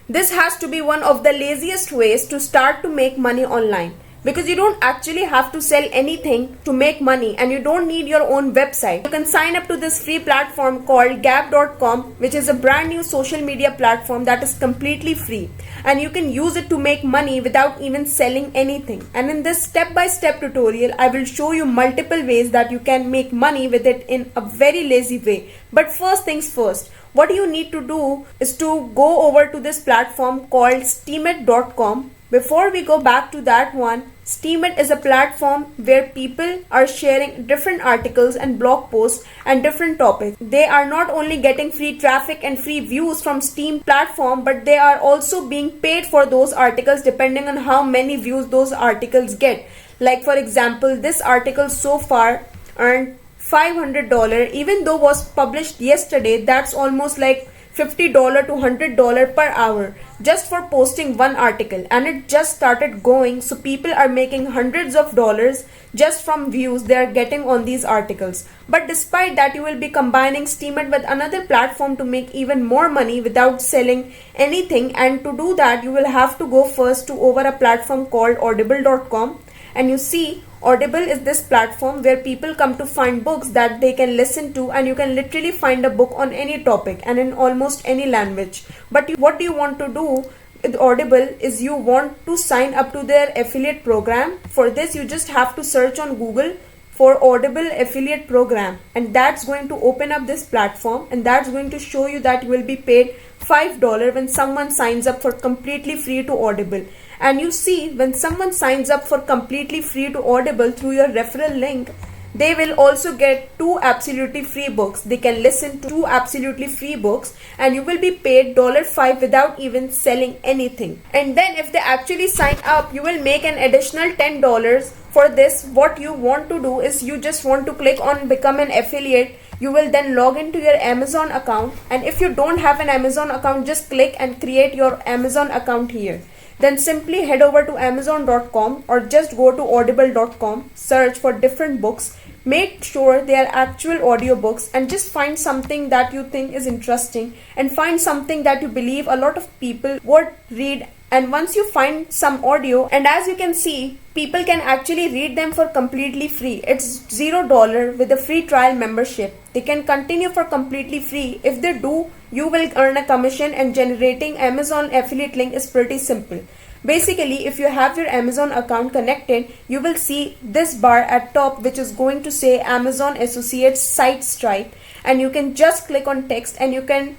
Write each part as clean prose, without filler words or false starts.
This has to be one of the laziest ways to start to make money online, because you don't actually have to sell anything to make money and you don't need your own website. You can sign up to this free platform called gap.com, which is a brand new social media platform that is completely free, and you can use it to make money without even selling anything. And in this step-by-step tutorial, I will show you multiple ways that you can make money with it in a very lazy way. But first things first, what you need to do is to go over to this platform called steemit.com. Before we go back to that one, Steemit is a platform where people are sharing different articles and blog posts and different topics. They are not only getting free traffic and free views from Steem platform, but they are also being paid for those articles depending on how many views those articles get. Like for example, this article so far earned $500, even though was published yesterday. That's almost like $50 to $100 per hour just for posting one article, and it just started going. So people are making hundreds of dollars just from views they are getting on these articles. But despite that, you will be combining Steemit with another platform to make even more money without selling anything. And to do that, you will have to go first to over a platform called audible.com. And you see, Audible is this platform where people come to find books that they can listen to, and you can literally find a book on any topic and in almost any language. But what do you want to do with Audible is you want to sign up to their affiliate program. For this, you just have to search on Google for Audible affiliate program, and that's going to open up this platform, and that's going to show you that you will be paid $5 when someone signs up for completely free to Audible. And you see, when someone signs up for completely free to Audible through your referral link, they will also get 2 absolutely free books. They can listen to 2 absolutely free books, and you will be paid $5 without even selling anything. And then if they actually sign up, you will make an additional $10. For this, what you want to do is you just want to click on become an affiliate. You will then log into your Amazon account, and if you don't have an Amazon account, just click and create your Amazon account here. Then simply head over to amazon.com or just go to audible.com, search for different books, make sure they are actual audiobooks, and just find something that you think is interesting and find something that you believe a lot of people would read. And once you find some audio, and as you can see, people can actually read them for completely free. It's $0 with a free trial membership. They can continue for completely free. If they do, you will earn a commission, and generating Amazon affiliate link is pretty simple. Basically, if you have your Amazon account connected, you will see this bar at top which is going to say Amazon Associates Site Stripe, and you can just click on text and you can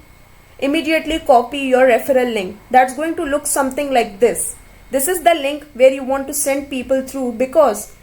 immediately copy your referral link. That's going to look something like this. This is the link where you want to send people through, because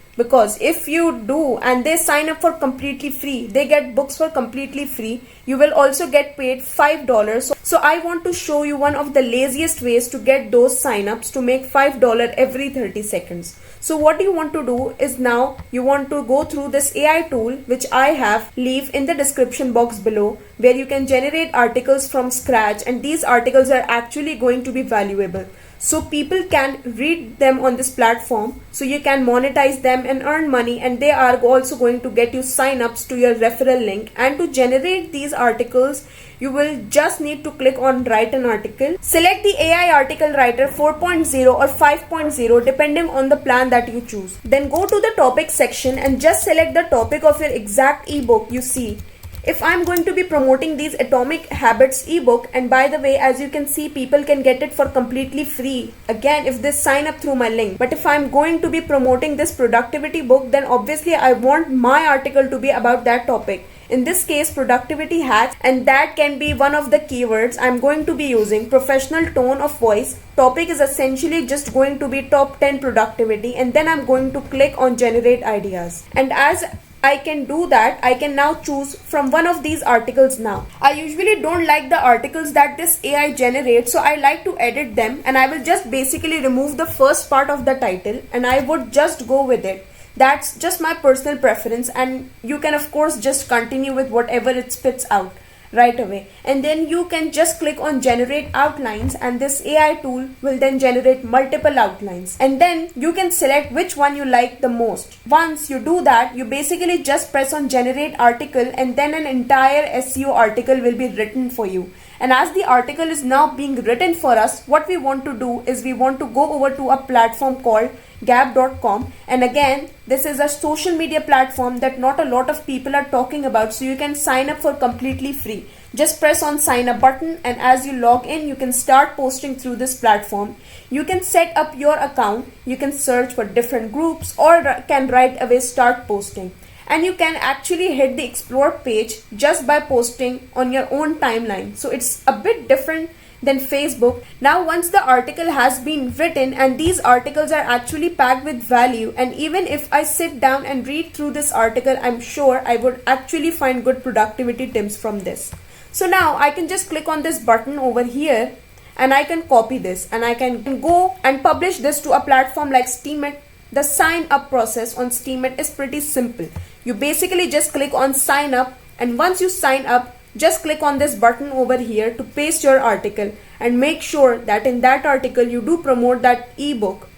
if you do and they sign up for completely free, they get books for completely free, you will also get paid $5. So I want to show you one of the laziest ways to get those signups to make $5 every 30 seconds. So what you want to do is, now you want to go through this AI tool which I have leave in the description box below, where you can generate articles from scratch, and these articles are actually going to be valuable. So people can read them on this platform, so you can monetize them and earn money, and they are also going to get you sign-ups to your referral link. And to generate these articles, you will just need to click on write an article. Select the AI article writer 4.0 or 5.0 depending on the plan that you choose. Then go to the topic section and just select the topic of your exact ebook. You see, if I'm going to be promoting these Atomic Habits ebook, and by the way, as you can see, people can get it for completely free, again, if they sign up through my link. But if I'm going to be promoting this productivity book, then obviously I want my article to be about that topic. In this case, productivity hacks, and that can be one of the keywords I'm going to be using. Professional tone of voice. Topic is essentially just going to be top 10 productivity, and then I'm going to click on generate ideas. And as I can do that, I can now choose from one of these articles now. I usually don't like the articles that this AI generates, so I like to edit them, and I will just basically remove the first part of the title and I would just go with it. That's just my personal preference, and you can of course just continue with whatever it spits out right away. And then you can just click on generate outlines, and this AI tool will then generate multiple outlines, and then you can select which one you like the most. Once you do that, you basically just press on generate article, and then an entire SEO article will be written for you. And as the article is now being written for us, what we want to do is we want to go over to a platform called gab.com. And again, this is a social media platform that not a lot of people are talking about, so you can sign up for completely free. Just press on sign up button, and as you log in, you can start posting through this platform. You can set up your account, you can search for different groups, or can right away start posting. And you can actually hit the explore page just by posting on your own timeline. So it's a bit different than Facebook. Now once the article has been written, and these articles are actually packed with value, and even if I sit down and read through this article, I'm sure I would actually find good productivity tips from this. So now I can just click on this button over here, and I can copy this, and I can go and publish this to a platform like Steemit. The sign up process on Steemit is pretty simple. You basically just click on sign up, and once you sign up, just click on this button over here to paste your article, and make sure that in that article you do promote that ebook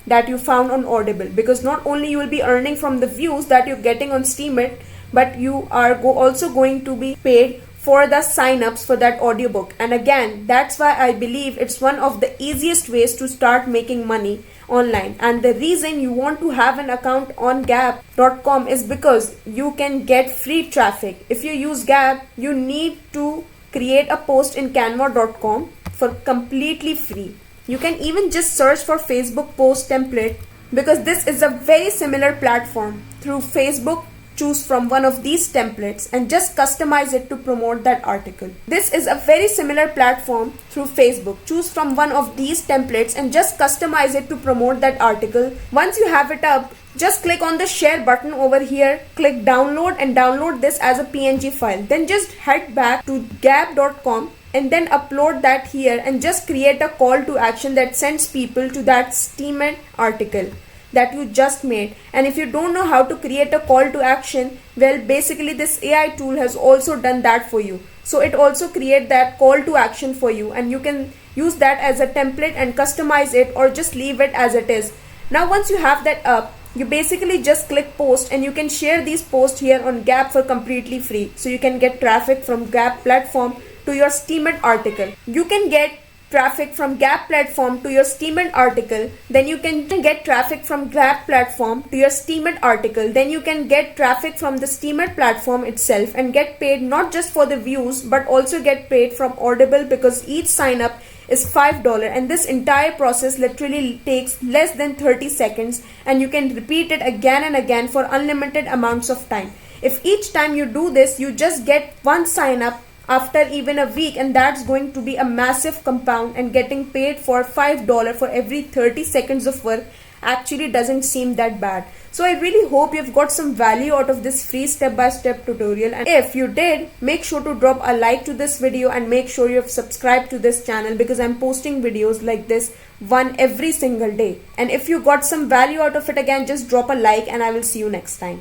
that you found on Audible, because not only you will be earning from the views that you're getting on Steemit, but you are also going to be paid for the sign-ups for that audiobook. And again, that's why I believe it's one of the easiest ways to start making money online. And the reason you want to have an account on gab.com is because you can get free traffic. If you use Gab, you need to create a post in canva.com for completely free. You can even just search for Facebook post template, because this is a very similar platform. Through Facebook, choose from one of these templates and just customize it to promote that article. This is a very similar platform through Facebook. Choose from one of these templates and just customize it to promote that article. Once you have it up, just click on the share button over here, click download, and download this as a PNG file. Then just head back to gab.com and then upload that here, and just create a call to action that sends people to that Steemit article that you just made. And if you don't know how to create a call to action, well, basically this AI tool has also done that for you. So it also create that call to action for you, and you can use that as a template and customize it, or just leave it as it is. Now once you have that up, you basically just click post, and you can share these posts here on Gab for completely free. So you can get traffic from Gab platform to your Steemit article. You can get traffic from Gab platform to your Steemit article, then you can get traffic from Gab platform to your Steemit article, then you can get traffic from the Steemit platform itself and get paid not just for the views but also get paid from Audible, because each sign up is $5, and this entire process literally takes less than 30 seconds, and you can repeat it again and again for unlimited amounts of time. If each time you do this, you just get one sign up after even a week, and that's going to be a massive compound, and getting paid for $5 for every 30 seconds of work actually doesn't seem that bad. So I really hope you've got some value out of this free step-by-step tutorial, and if you did, make sure to drop a like to this video and make sure you've subscribed to this channel, because I'm posting videos like this one every single day. And if you got some value out of it, again, just drop a like, and I will see you next time.